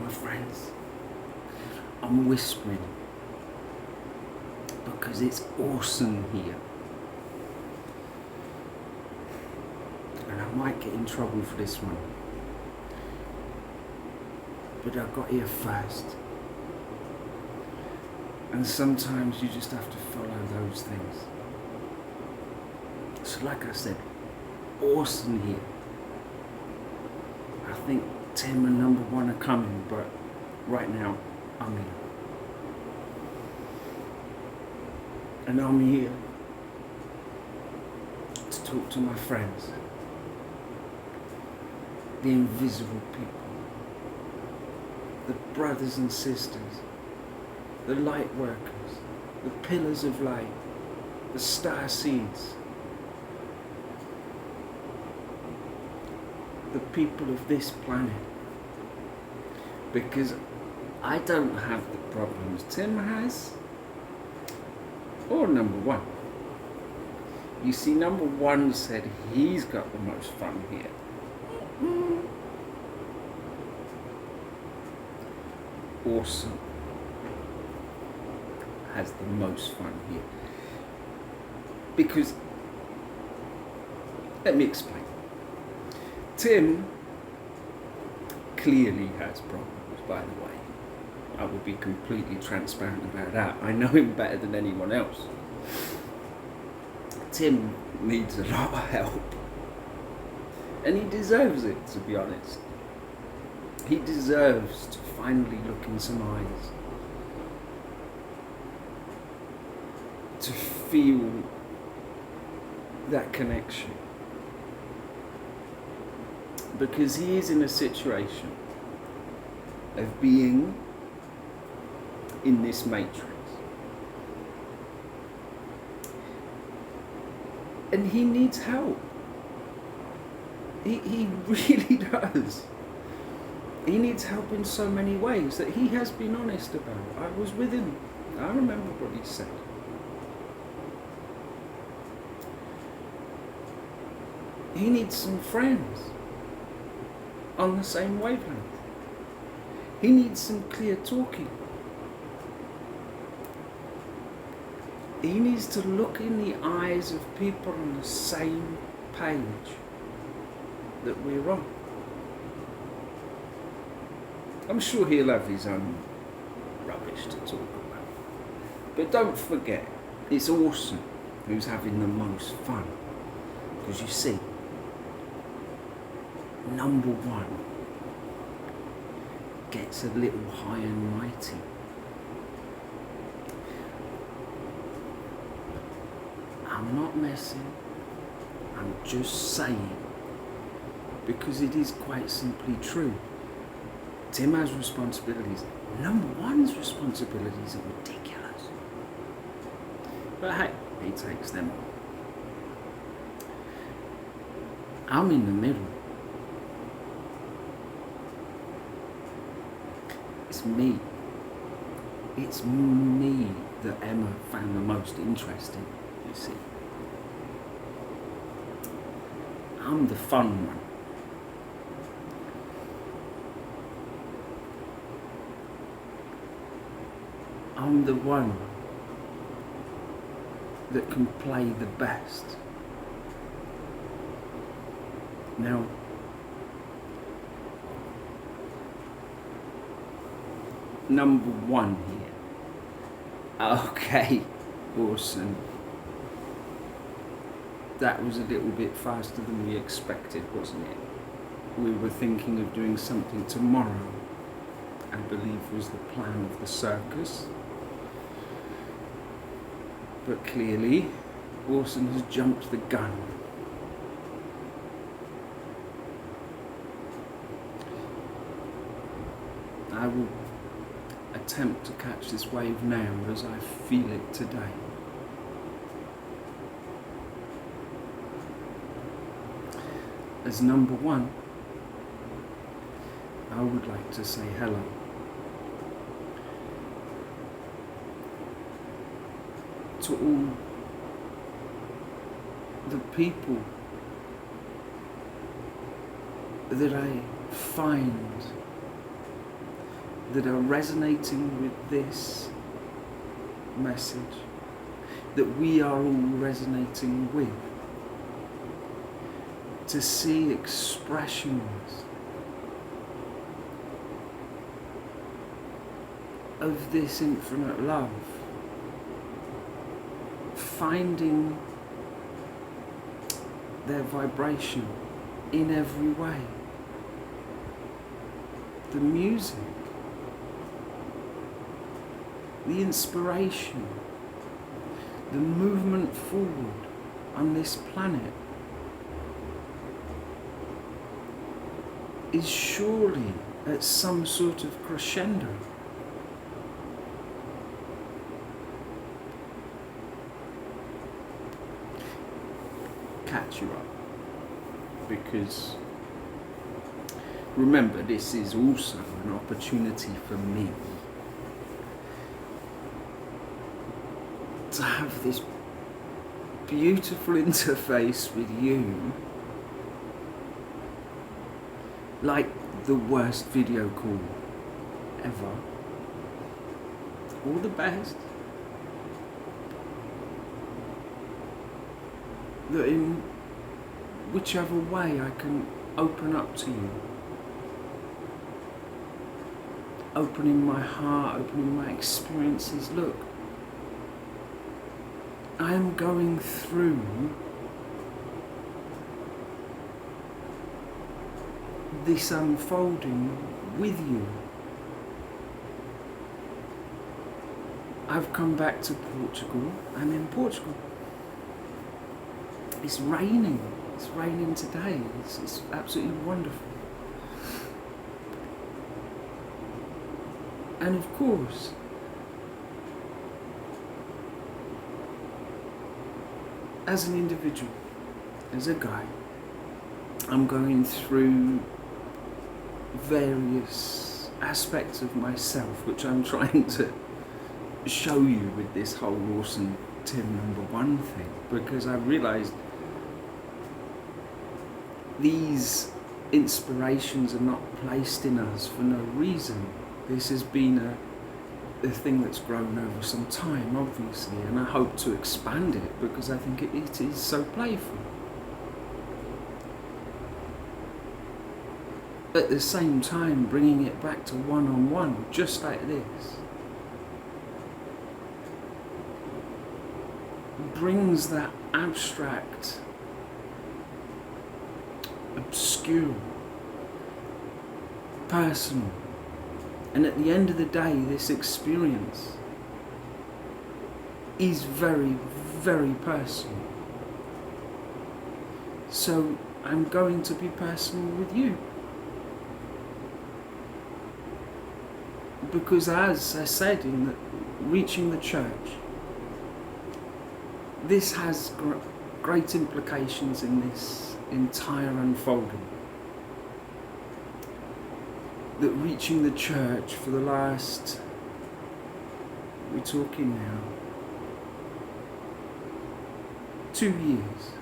my friends, I'm whispering because it's Orsen here. And I might get in trouble for this one. But I got here first. And sometimes you just have to follow those things. So like I said, Orsen here. I think Tim and number one are coming, but right now I'm here. And I'm here to talk to my friends, the invisible people, the brothers and sisters, the light workers, the pillars of light, the star seeds, the people of this planet. Because I don't have the problems Tim has, or number one. You see, number one said he's got the most fun here. Orsen has the most fun here. Because, let me explain. Tim clearly has problems, by the way. I will be completely transparent about that. I know him better than anyone else. Tim needs a lot of help. And he deserves it, to be honest. He deserves to finally look in some eyes. To feel that connection. Because he is in a situation of being in this matrix. And he needs help. He really does. He needs help in so many ways that he has been honest about. I was with him. I remember what he said. He needs some friends on the same wavelength. He needs some clear talking. He needs to look in the eyes of people on the same page that we're on. I'm sure he'll have his own rubbish to talk about. But don't forget, it's Orsen who's having the most fun. Because you see, number one gets a little high and mighty. I'm not messing, I'm just saying, because it is quite simply true. Tim has responsibilities. Number one's responsibilities are ridiculous. But hey, he takes them on. I'm in the middle. It's me. It's me that Emma found the most interesting, you see. I'm the fun one. I'm the one that can play the best. Now, number one here. Okay, Orsen. That was a little bit faster than we expected, wasn't it? We were thinking of doing something tomorrow, I believe was the plan of the circus. But clearly, Orsen has jumped the gun. I will attempt to catch this wave now as I feel it today. As number one, I would like to say hello. To all the people that I find that are resonating with this message, that we are all resonating with. To see expressions of this infinite love, finding their vibration in every way. The music, the inspiration, the movement forward on this planet is surely at some sort of crescendo. Catch you up, because remember, this is also an opportunity for me to have this beautiful interface with you, like the worst video call ever. All the best. That in whichever way I can open up to you, opening my heart, opening my experiences. Look, I am going through this unfolding with you. I've come back to Portugal. I'm in Portugal. It's raining. It's raining today. It's absolutely wonderful. And of course, as an individual, as a guy, I'm going through various aspects of myself, which I'm trying to show you with this whole Orsen Tim #1 thing, because I realised these inspirations are not placed in us for no reason. This has been a thing that's grown over some time, obviously, and I hope to expand it because I think it is so playful. At the same time, bringing it back to one-on-one, just like this, brings that abstract, obscure, personal, and at the end of the day, this experience is very, very personal. So I'm going to be personal with you. Because as I said in reaching the church, this has great implications in this entire unfolding. That reaching the church for the last, we're talking now, 2 years,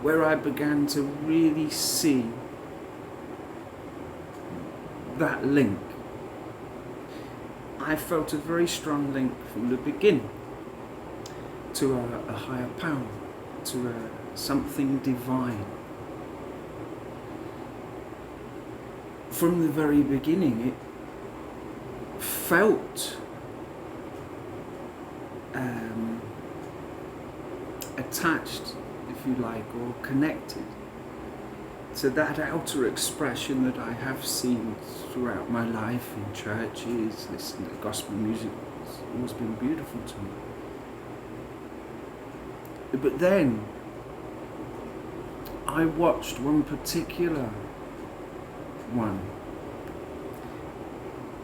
where I began to really see that link. I felt a very strong link from the beginning to a higher power, to something divine. From the very beginning, it felt attached, if you like, or connected to that outer expression that I have seen throughout my life in churches, listening to gospel music. It's always been beautiful to me. But then I watched one particular one,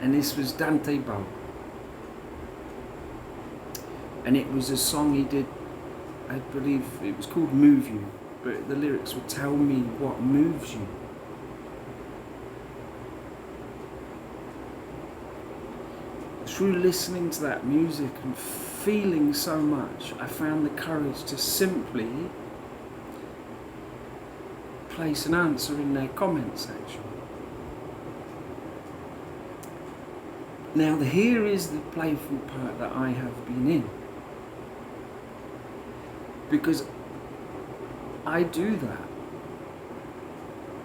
and this was Dante Bo, and it was a song he did, I believe it was called Move You, but the lyrics would tell me what moves you. Through listening to that music and feeling so much, I found the courage to simply place an answer in their comment section. Now here is the playful part that I have been in. Because I do that.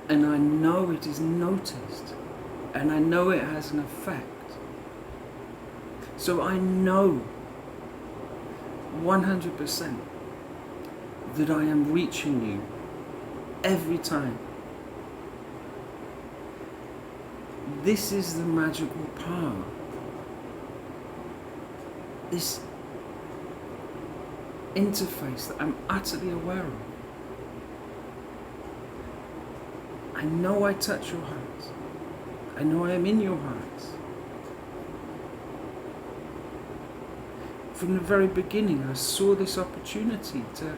And I know it is noticed. And I know it has an effect. So I know 100% that I am reaching you every time. This is the magical power. This interface that I'm utterly aware of. I know I touch your hearts. I know I am in your hearts. From the very beginning, I saw this opportunity to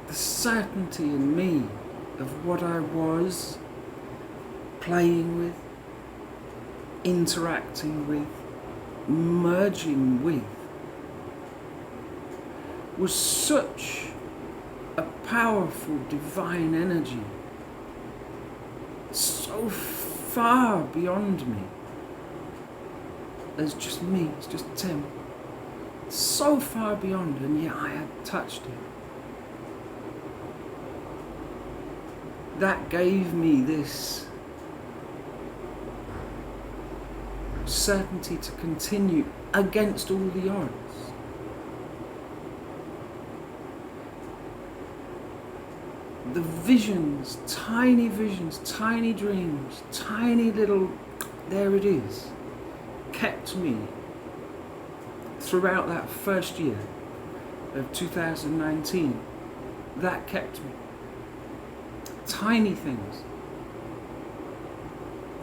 the certainty in me of what I was playing with, interacting with, merging with, was such a powerful divine energy, so far beyond me. As just me, it's just Tim. So far beyond, and yet I had touched it. That gave me this certainty to continue against all the odds. The visions, tiny dreams, tiny little, there it is, kept me throughout that first year of 2019. That kept me. Tiny things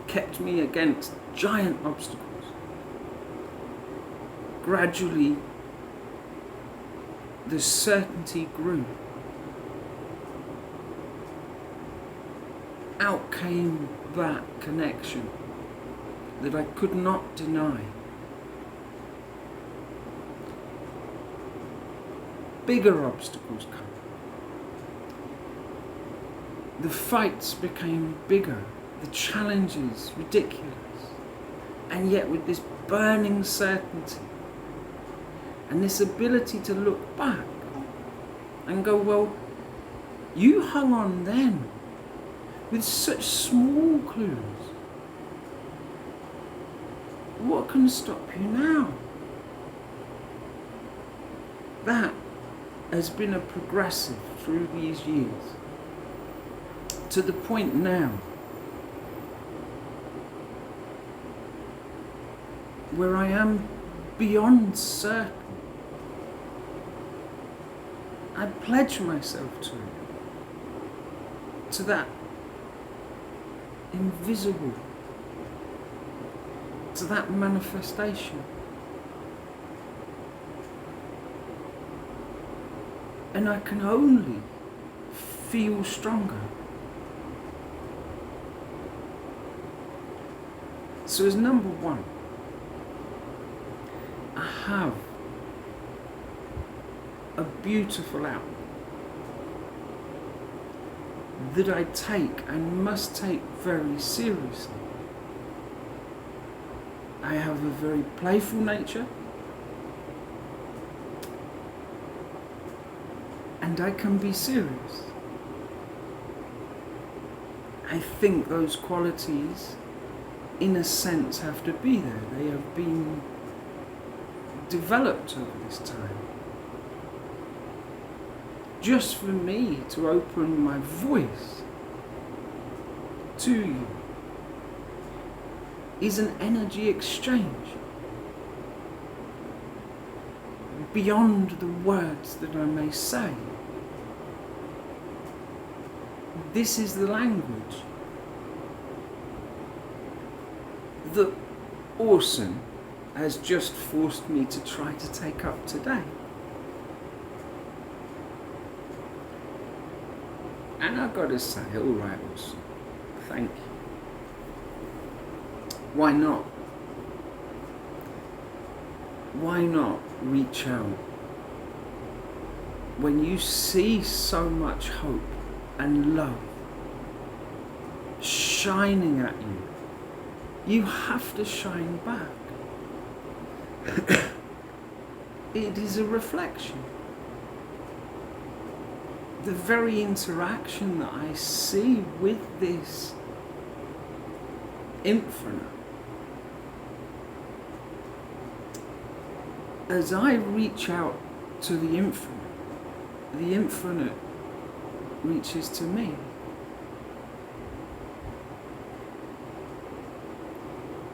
kept me against giant obstacles. Gradually, the certainty grew. Out came that connection that I could not deny. Bigger obstacles come. The fights became bigger, the challenges ridiculous, and yet with this burning certainty and this ability to look back and go, well, you hung on then with such small clues. What can stop you now? That has been a progressive through these years, to the point now where I am beyond certain. I pledge myself to that invisible, to that manifestation. And I can only feel stronger. So as number one, I have a beautiful outlook that I take and must take very seriously. I have a very playful nature, and I can be serious. I think those qualities, in a sense, have to be there. They have been developed over this time. Just for me to open my voice to you is an energy exchange beyond the words that I may say. This is the language that Orsen has just forced me to try to take up today. And I've got to say, all right, Orsen, thank you. Why not? Why not reach out when you see so much hope and love shining at you You have to shine back. It is a reflection. The very interaction that I see with this infinite, as I reach out to the infinite reaches to me.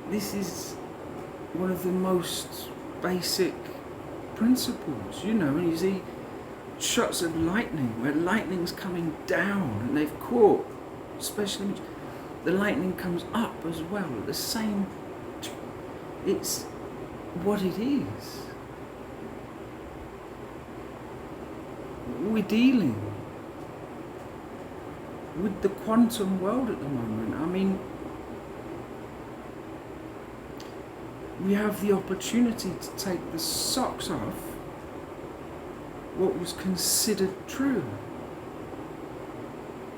This is one of the most basic principles, you know, and you see shots of lightning where lightning's coming down and they've caught, especially the lightning comes up as well at the same. It's what it is. We're dealing with the quantum world at the moment. I mean, we have the opportunity to take the socks off what was considered true.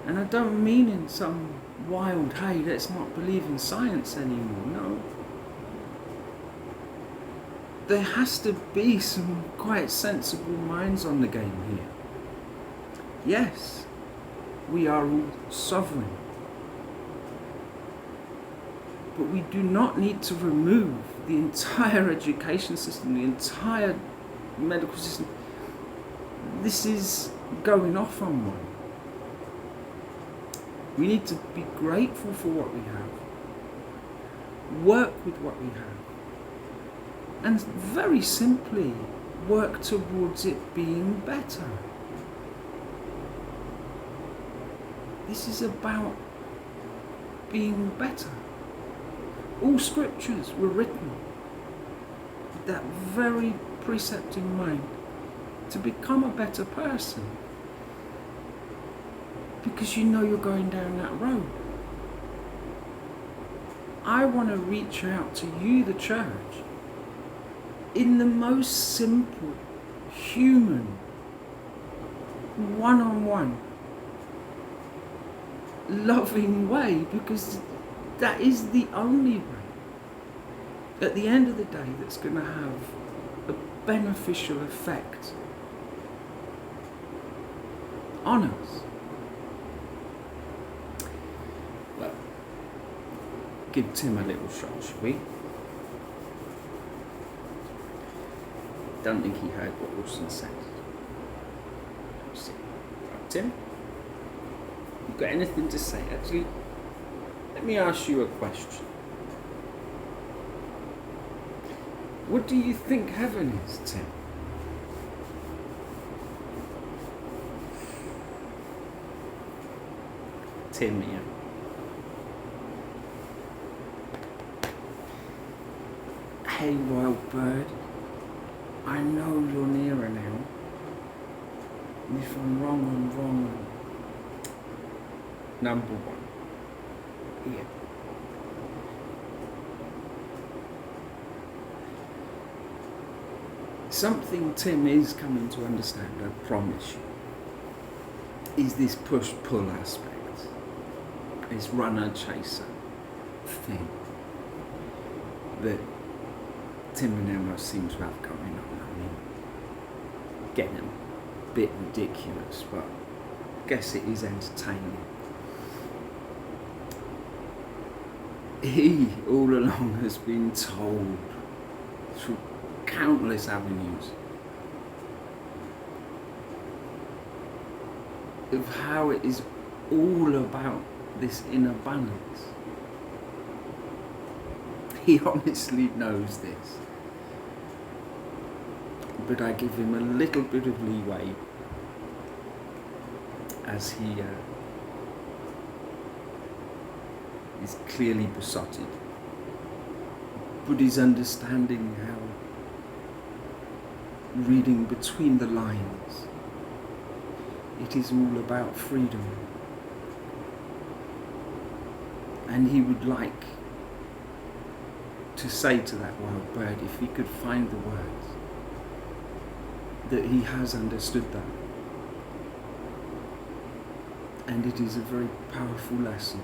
And I don't mean in some wild, hey, let's not believe in science anymore. No. There has to be some quite sensible minds on the game here. Yes, we are all sovereign. But we do not need to remove the entire education system, the entire medical system. This is going off on one. We need to be grateful for what we have. Work with what we have. And very simply, work towards it being better. This is about being better. All scriptures were written with that very precept in mind, to become a better person. Because you know you're going down that road. I want to reach out to you, the church, in the most simple, human, one-on-one, loving way, because that is the only way, at the end of the day, that's going to have a beneficial effect on us. Well, give Tim a little shot, shall we? Don't think he heard what Orsen said. Tim, you got anything to say? Actually, let me ask you a question. What do you think heaven is, Tim? Tim, yeah. Hey, wild bird. I know you're nearer now. And if I'm wrong, I'm wrong. Number one. Yeah. Something Tim is coming to understand, I promise you, is this push-pull aspect. This runner-chaser thing that Tim and Emma seem to have going on. I mean, getting a bit ridiculous, but I guess it is entertaining. He, all along, has been told through countless avenues of how it is all about this inner balance. He honestly knows this, but I give him a little bit of leeway as he is clearly besotted, but he's understanding how, reading between the lines, it is all about freedom. And he would like to say to that wild bird, if he could find the words, that he has understood that. And it is a very powerful lesson.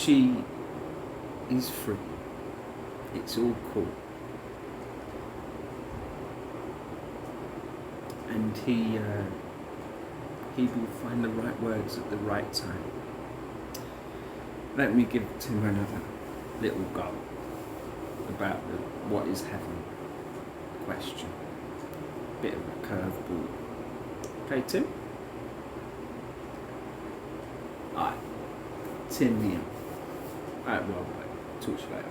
she is free. It's all cool. And he will find the right words at the right time. Let me give Tim another little go about the what is heaven question. Bit of a curveball. Okay, Tim? Alright. Tim here. Alright, well, talk to you later.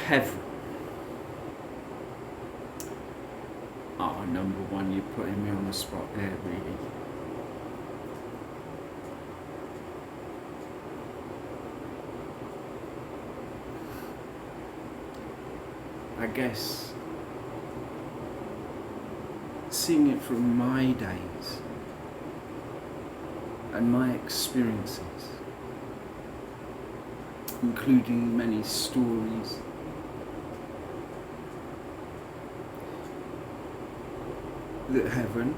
Heaven. Oh, number one, you're putting me on the spot there, really. I guess seeing it from my days and my experiences, including many stories, that heaven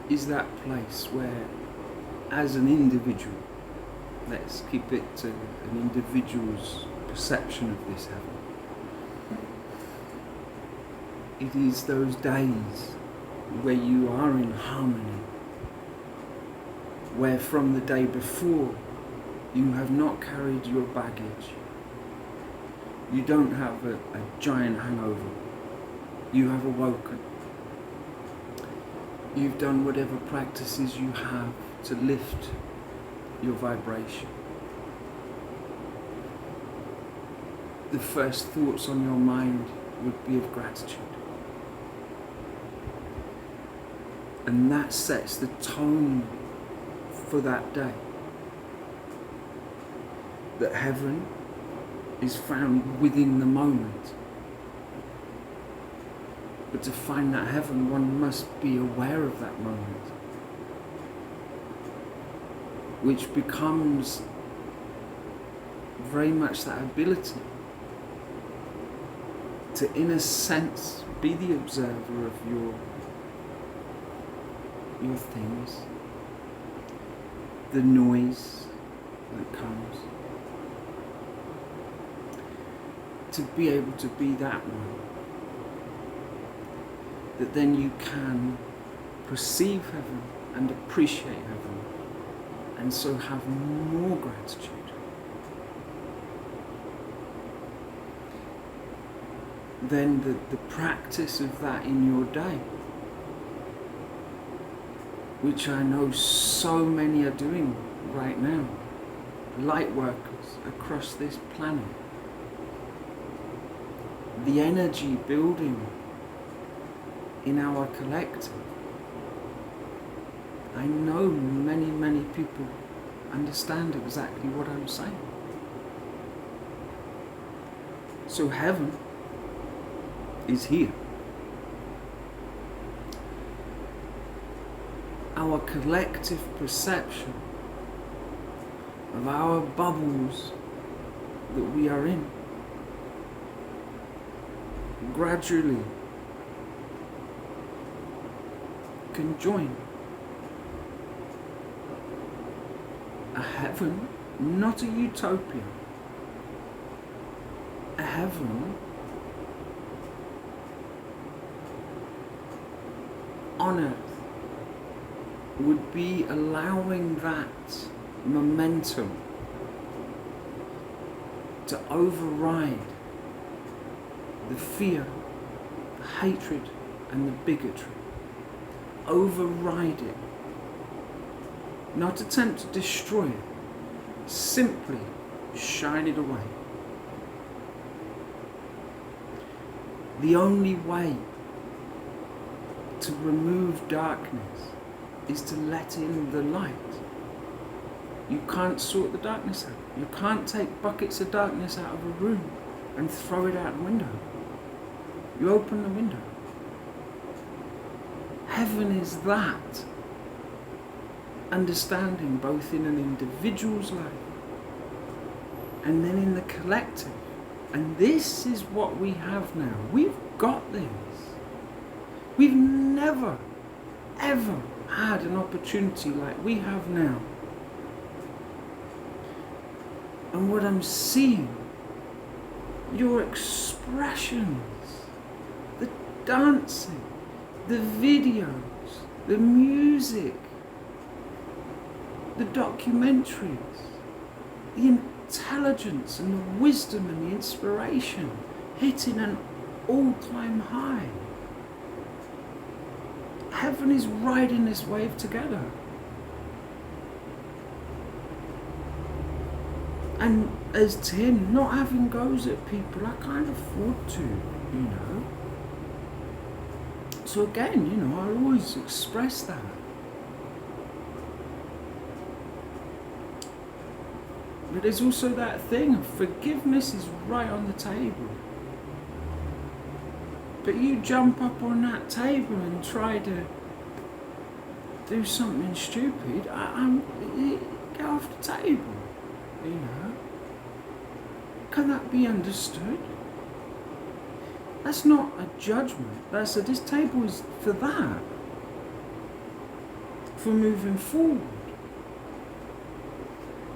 is that place where, as an individual, let's keep it to an individual's perception of this heaven, it is those days where you are in harmony, where from the day before you have not carried your baggage, you don't have a giant hangover, you have awoken, you've done whatever practices you have to lift your vibration. The first thoughts on your mind would be of gratitude. And that sets the tone for that day. That heaven is found within the moment. But to find that heaven, one must be aware of that moment, which becomes very much that ability to, in a sense, be the observer of your things, the noise that comes, to be able to be that one, that then you can perceive heaven and appreciate heaven, and so have more gratitude. Then the practice of that in your day, which I know so many are doing right now, light workers across this planet, the energy building in our collective. I know many people understand exactly what I'm saying. So heaven is here. Our collective perception of our bubbles that we are in gradually can join a heaven, not a utopia, a heaven on earth would be allowing that momentum to override the fear, the hatred and the bigotry. Override it. Not attempt to destroy it. Simply shine it away. The only way to remove darkness is to let in the light. You can't sort the darkness out. You can't take buckets of darkness out of a room and throw it out the window. You open the window. Heaven is that understanding, both in an individual's life and then in the collective. And this is what we have now. We've got this. We've never, ever had an opportunity like we have now And what I'm seeing, your expressions, the dancing, the videos, the music, the documentaries, the intelligence and the wisdom and the inspiration hitting an all-time high. Heaven is riding this wave together. And as Tim, not having goes at people, I can't afford to, you know. So again, you know, I always express that. But there's also that thing of forgiveness is right on the table. But you jump up on that table and try to do something stupid, get off the table, you know. Can that be understood? That's not a judgment. This table is for that. For moving forward.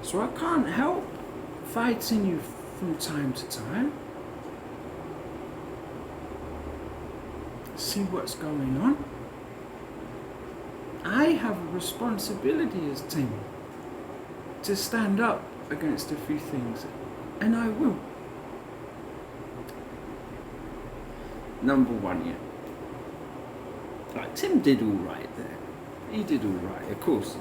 So I can't help fighting you from time to time. See what's going on. I have a responsibility as Tim to stand up against a few things, and I will. Number one, yeah. Like, Tim did all right there. He did all right, of course.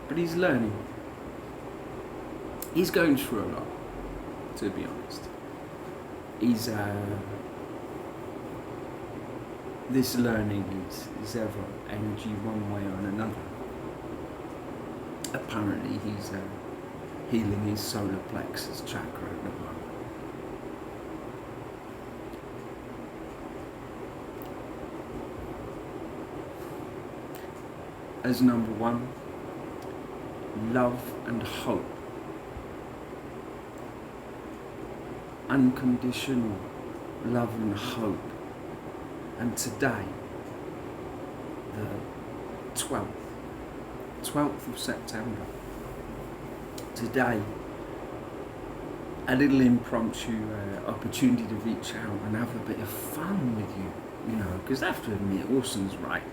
But he's learning. He's going through a lot, to be honest. He's this learning is ever energy one way or another. Apparently he's healing his solar plexus chakra at the moment. As number one, love and hope. Unconditional love and hope. And today, the 12th of September, today, a little impromptu opportunity to reach out and have a bit of fun with you, you know, because I have to admit, Orsen's right.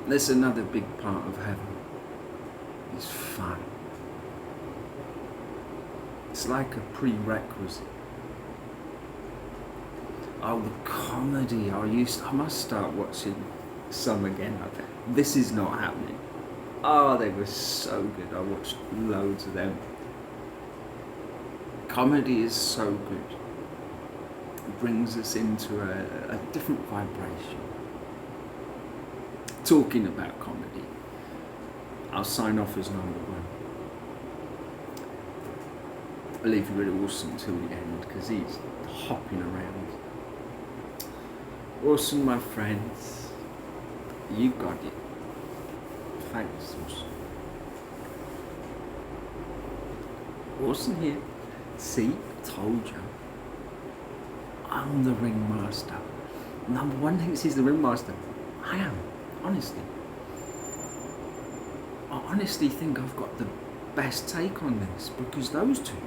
That's another big part of heaven, is fun. It's like a prerequisite. Oh, the comedy. I must start watching some again. This is not happening. Oh, they were so good. I watched loads of them. Comedy is so good. It brings us into a different vibration. Talking about comedy, I'll sign off as number one. I'll leave you with Orsen till the end because he's hopping around. Orsen, my friends, you got it. Thanks, Orsen. Orsen here. See, told you. I'm the ringmaster. Number one thinks he's the ringmaster. I am, honestly. I honestly think I've got the best take on this because those two,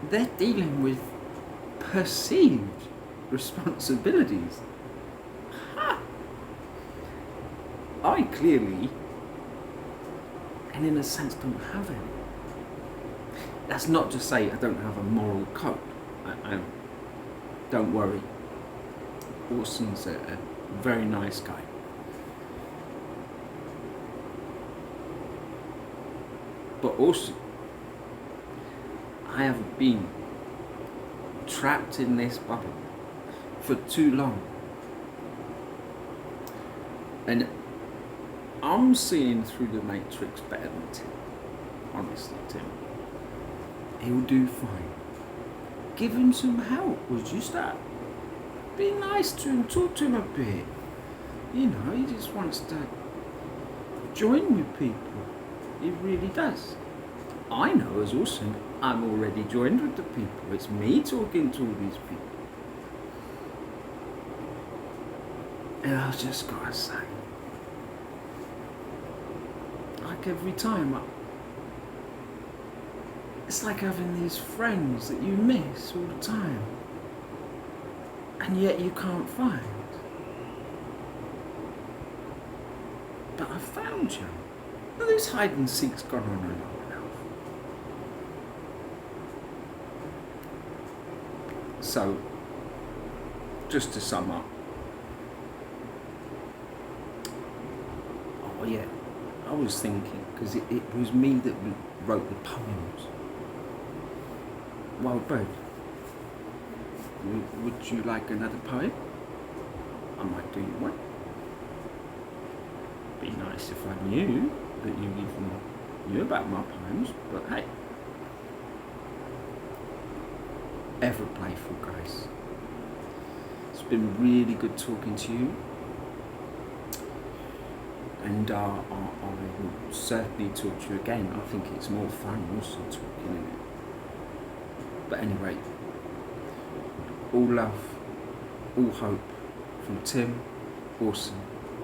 they're dealing with perceived responsibilities. Ha! I clearly, and in a sense, don't have any. That's not to say I don't have a moral code. Don't worry. Orsen's a very nice guy. But also, I have been trapped in this bubble for too long. And I'm seeing through the matrix better than Tim. Honestly, Tim. He'll do fine. Give him some help, would you start? Be nice to him, talk to him a bit. You know, he just wants to join with people. He really does. I know as Orsen, I'm already joined with the people. It's me talking to all these people. And I just gotta say, like every time, it's like having these friends that you miss all the time, and yet you can't find. But I found you. Well, this hide and seek's gone on long enough. So, just to sum up. Oh yeah, I was thinking, because it was me that wrote the poems. Wild Bird, would you like another poem? I might do you one. Be nice if I knew that you even knew about my poems, but hey. Ever playful, guys. It's been really good talking to you, and I will certainly talk to you again. I think it's more fun also talking in it. But anyway, all love, all hope from Tim, Orsen,